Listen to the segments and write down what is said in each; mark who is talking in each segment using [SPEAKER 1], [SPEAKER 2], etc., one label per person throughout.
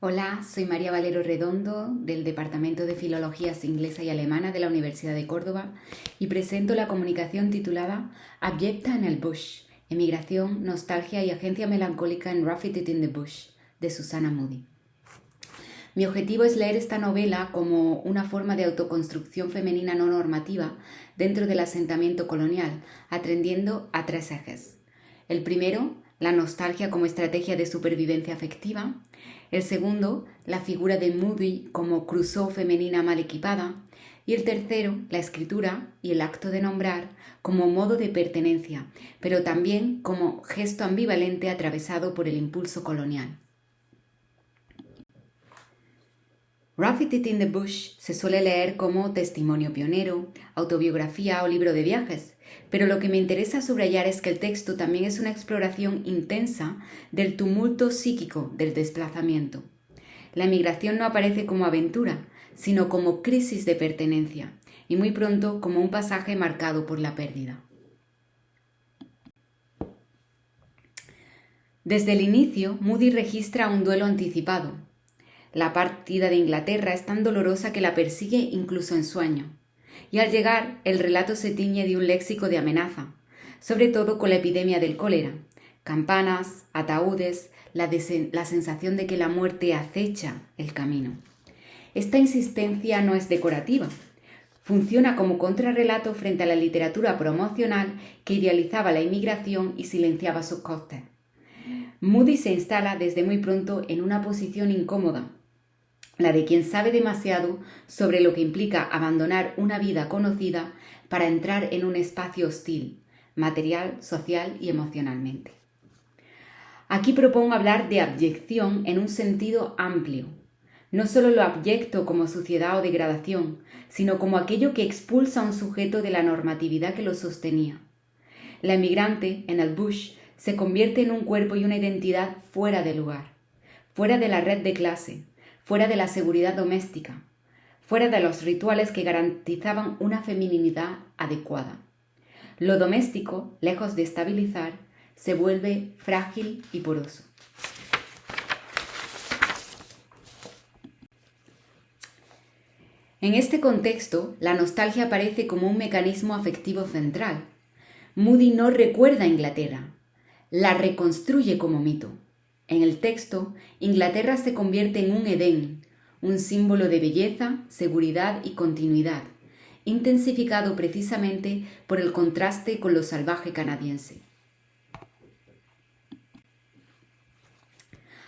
[SPEAKER 1] Hola, soy María Valero Redondo del Departamento de Filologías Inglesa y Alemana de la Universidad de Córdoba y presento la comunicación titulada Abyecta en el Bush, Emigración, Nostalgia y Agencia Melancólica en Rough It in the Bush, de Susanna Moodie. Mi objetivo es leer esta novela como una forma de autoconstrucción femenina no normativa dentro del asentamiento colonial, atendiendo a tres ejes. El primero, la nostalgia como estrategia de supervivencia afectiva. El segundo, la figura de Moodie como Crusoe femenina mal equipada. Y el tercero, la escritura y el acto de nombrar como modo de pertenencia, pero también como gesto ambivalente atravesado por el impulso colonial. Rough It in the Bush se suele leer como testimonio pionero, autobiografía o libro de viajes, pero lo que me interesa subrayar es que el texto también es una exploración intensa del tumulto psíquico del desplazamiento. La emigración no aparece como aventura, sino como crisis de pertenencia, y muy pronto como un pasaje marcado por la pérdida. Desde el inicio, Moodie registra un duelo anticipado. La partida de Inglaterra es tan dolorosa que la persigue incluso en sueño. Y al llegar, el relato se tiñe de un léxico de amenaza, sobre todo con la epidemia del cólera. Campanas, ataúdes, la sensación de que la muerte acecha el camino. Esta insistencia no es decorativa. Funciona como contrarrelato frente a la literatura promocional que idealizaba la inmigración y silenciaba sus costes. Moodie se instala desde muy pronto en una posición incómoda, la de quien sabe demasiado sobre lo que implica abandonar una vida conocida para entrar en un espacio hostil, material, social y emocionalmente. Aquí propongo hablar de abyección en un sentido amplio, no solo lo abyecto como suciedad o degradación, sino como aquello que expulsa a un sujeto de la normatividad que lo sostenía. La emigrante, en el bush, se convierte en un cuerpo y una identidad fuera de lugar, fuera de la red de clase, fuera de la seguridad doméstica, fuera de los rituales que garantizaban una feminidad adecuada. Lo doméstico, lejos de estabilizar, se vuelve frágil y poroso. En este contexto, la nostalgia aparece como un mecanismo afectivo central. Moodie no recuerda a Inglaterra, la reconstruye como mito. En el texto, Inglaterra se convierte en un Edén, un símbolo de belleza, seguridad y continuidad, intensificado precisamente por el contraste con lo salvaje canadiense.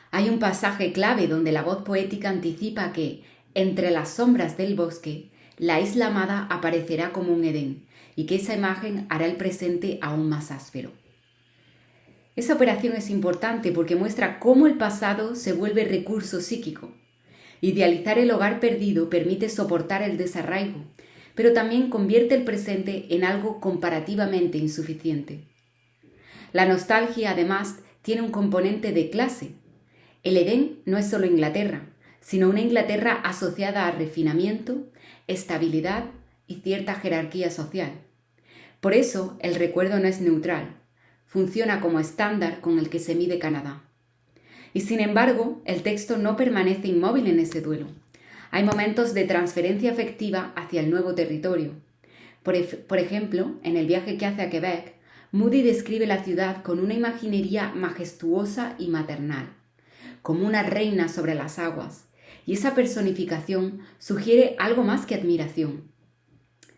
[SPEAKER 1] Hay un pasaje clave donde la voz poética anticipa que, entre las sombras del bosque, la isla amada aparecerá como un Edén y que esa imagen hará el presente aún más áspero. Esa operación es importante porque muestra cómo el pasado se vuelve recurso psíquico. Idealizar el hogar perdido permite soportar el desarraigo, pero también convierte el presente en algo comparativamente insuficiente. La nostalgia, además, tiene un componente de clase. El Edén no es solo Inglaterra, sino una Inglaterra asociada a refinamiento, estabilidad y cierta jerarquía social. Por eso, el recuerdo no es neutral. Funciona como estándar con el que se mide Canadá. Y sin embargo, el texto no permanece inmóvil en ese duelo. Hay momentos de transferencia afectiva hacia el nuevo territorio. Por ejemplo, en el viaje que hace a Quebec, Moodie describe la ciudad con una imaginería majestuosa y maternal, como una reina sobre las aguas, y esa personificación sugiere algo más que admiración.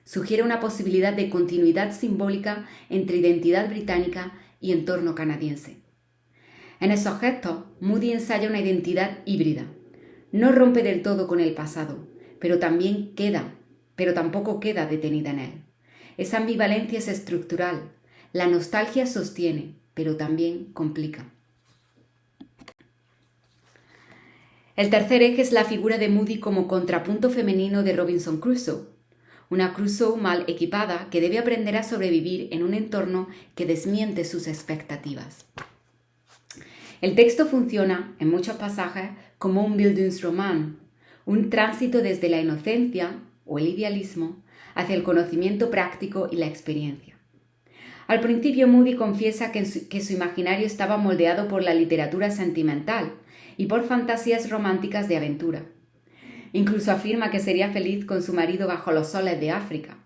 [SPEAKER 1] Sugiere una posibilidad de continuidad simbólica entre identidad británica y entorno canadiense. En ese objeto, Moodie ensaya una identidad híbrida. No rompe del todo con el pasado, pero tampoco queda detenida en él. Esa ambivalencia es estructural. La nostalgia sostiene, pero también complica. El tercer eje es la figura de Moodie como contrapunto femenino de Robinson Crusoe, una Crusoe mal equipada que debe aprender a sobrevivir en un entorno que desmiente sus expectativas. El texto funciona, en muchos pasajes, como un Bildungsroman, un tránsito desde la inocencia, o el idealismo, hacia el conocimiento práctico y la experiencia. Al principio Moody confiesa que su imaginario estaba moldeado por la literatura sentimental y por fantasías románticas de aventura. Incluso afirma que sería feliz con su marido bajo los soles de África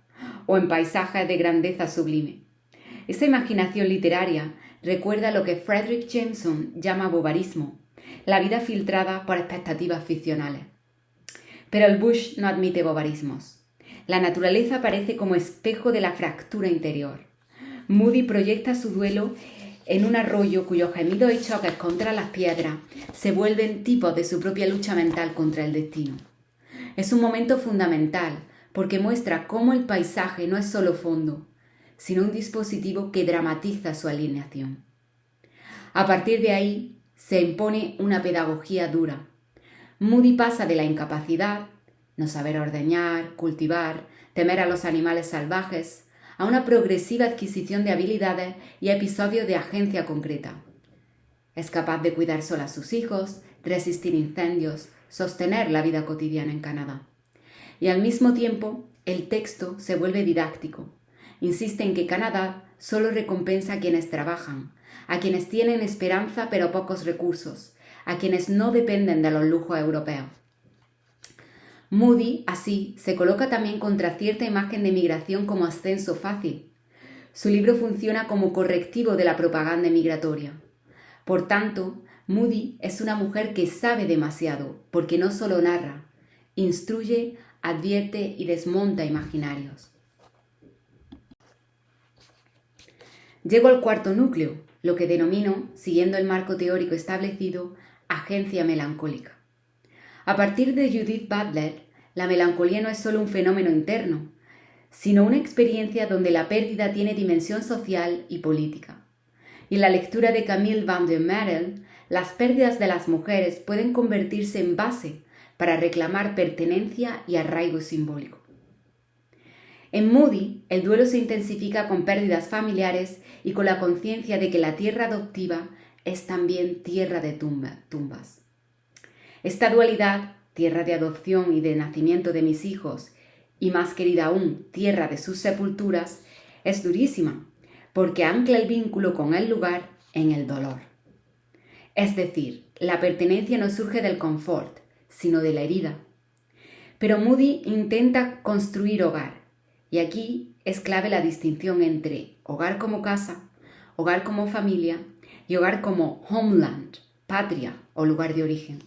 [SPEAKER 1] o en paisajes de grandeza sublime. Esa imaginación literaria recuerda lo que Fredric Jameson llama bobarismo, la vida filtrada por expectativas ficcionales. Pero el Bush no admite bobarismos. La naturaleza aparece como espejo de la fractura interior. Moody proyecta su duelo en un arroyo cuyos gemidos y choques contra las piedras se vuelven tipos de su propia lucha mental contra el destino. Es un momento fundamental porque muestra cómo el paisaje no es solo fondo, sino un dispositivo que dramatiza su alienación. A partir de ahí se impone una pedagogía dura. Moody pasa de la incapacidad, no saber ordeñar, cultivar, temer a los animales salvajes, a una progresiva adquisición de habilidades y episodios de agencia concreta. Es capaz de cuidar sola a sus hijos, resistir incendios, sostener la vida cotidiana en Canadá. Y al mismo tiempo, el texto se vuelve didáctico. Insiste en que Canadá solo recompensa a quienes trabajan, a quienes tienen esperanza pero pocos recursos, a quienes no dependen de los lujos europeos. Moody, así, se coloca también contra cierta imagen de migración como ascenso fácil. Su libro funciona como correctivo de la propaganda migratoria. Por tanto, Moody es una mujer que sabe demasiado, porque no solo narra, instruye, advierte y desmonta imaginarios. Llego al cuarto núcleo, lo que denomino, siguiendo el marco teórico establecido, agencia melancólica. A partir de Judith Butler, la melancolía no es solo un fenómeno interno, sino una experiencia donde la pérdida tiene dimensión social y política. Y en la lectura de Camille van der Merel, las pérdidas de las mujeres pueden convertirse en base para reclamar pertenencia y arraigo simbólico. En Moody, el duelo se intensifica con pérdidas familiares y con la conciencia de que la tierra adoptiva es también tierra de tumbas. Esta dualidad, tierra de adopción y de nacimiento de mis hijos, y más querida aún, tierra de sus sepulturas, es durísima, porque ancla el vínculo con el lugar en el dolor. Es decir, la pertenencia no surge del confort, sino de la herida. Pero Moody intenta construir hogar, y aquí es clave la distinción entre hogar como casa, hogar como familia y hogar como homeland, patria o lugar de origen.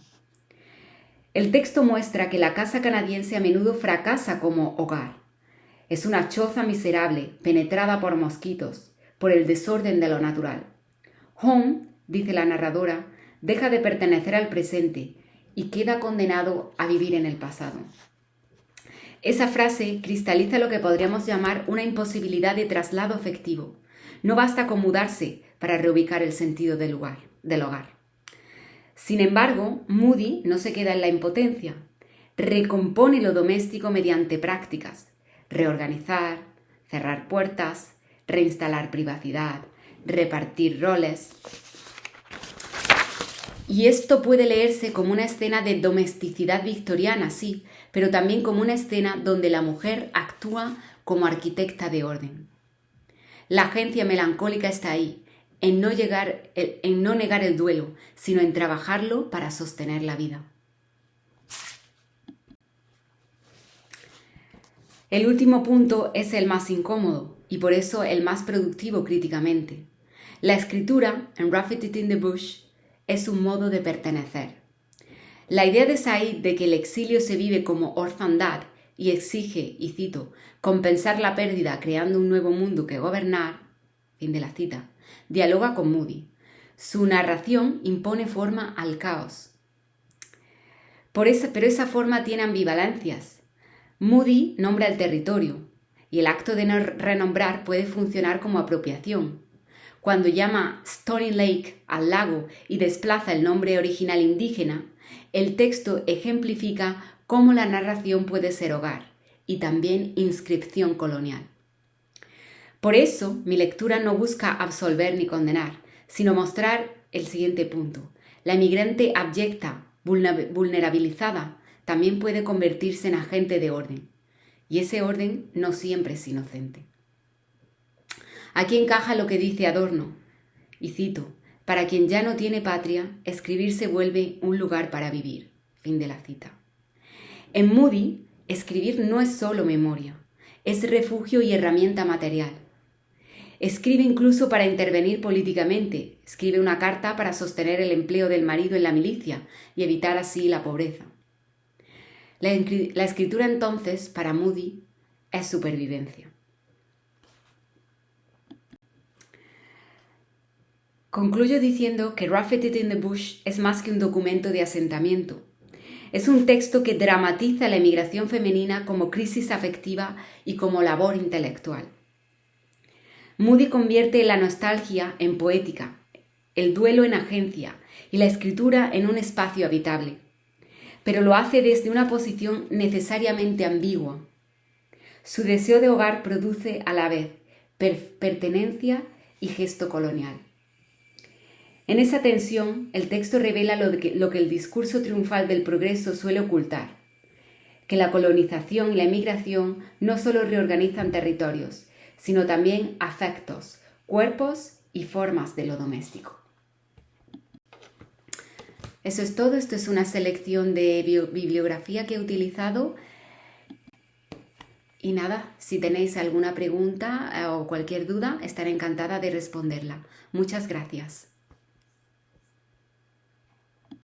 [SPEAKER 1] El texto muestra que la casa canadiense a menudo fracasa como hogar. Es una choza miserable, penetrada por mosquitos, por el desorden de lo natural. Home, dice la narradora, deja de pertenecer al presente y queda condenado a vivir en el pasado. Esa frase cristaliza lo que podríamos llamar una imposibilidad de traslado afectivo. No basta con mudarse para reubicar el sentido del hogar. Sin embargo, Moody no se queda en la impotencia. Recompone lo doméstico mediante prácticas: reorganizar, cerrar puertas, reinstalar privacidad, repartir roles. Y esto puede leerse como una escena de domesticidad victoriana, sí, pero también como una escena donde la mujer actúa como arquitecta de orden. La agencia melancólica está ahí, en no negar el duelo, sino en trabajarlo para sostener la vida. El último punto es el más incómodo y por eso el más productivo críticamente. La escritura, en Rough It in the Bush, es un modo de pertenecer. La idea de Said de que el exilio se vive como orfandad y exige, y cito, compensar la pérdida creando un nuevo mundo que gobernar, fin de la cita, dialoga con Moody. Su narración impone forma al caos. Pero esa forma tiene ambivalencias. Moody nombra el territorio y el acto de renombrar puede funcionar como apropiación. Cuando llama Stony Lake al lago y desplaza el nombre original indígena, el texto ejemplifica cómo la narración puede ser hogar y también inscripción colonial. Por eso, mi lectura no busca absolver ni condenar, sino mostrar el siguiente punto. La emigrante abyecta, vulnerabilizada, también puede convertirse en agente de orden, y ese orden no siempre es inocente. Aquí encaja lo que dice Adorno, y cito, para quien ya no tiene patria, escribir se vuelve un lugar para vivir. Fin de la cita. En Moody, escribir no es solo memoria, es refugio y herramienta material. Escribe incluso para intervenir políticamente. Escribe una carta para sostener el empleo del marido en la milicia y evitar así la pobreza. La escritura entonces, para Moody, es supervivencia. Concluyo diciendo que Rough It in the Bush es más que un documento de asentamiento. Es un texto que dramatiza la emigración femenina como crisis afectiva y como labor intelectual. Moody convierte la nostalgia en poética, el duelo en agencia y la escritura en un espacio habitable, pero lo hace desde una posición necesariamente ambigua. Su deseo de hogar produce a la vez pertenencia y gesto colonial. En esa tensión, el texto revela lo que el discurso triunfal del progreso suele ocultar, que la colonización y la emigración no solo reorganizan territorios, sino también afectos, cuerpos y formas de lo doméstico. Eso es todo. Esto es una selección de bibliografía que he utilizado. Y nada, si tenéis alguna pregunta o cualquier duda, estaré encantada de responderla. Muchas gracias.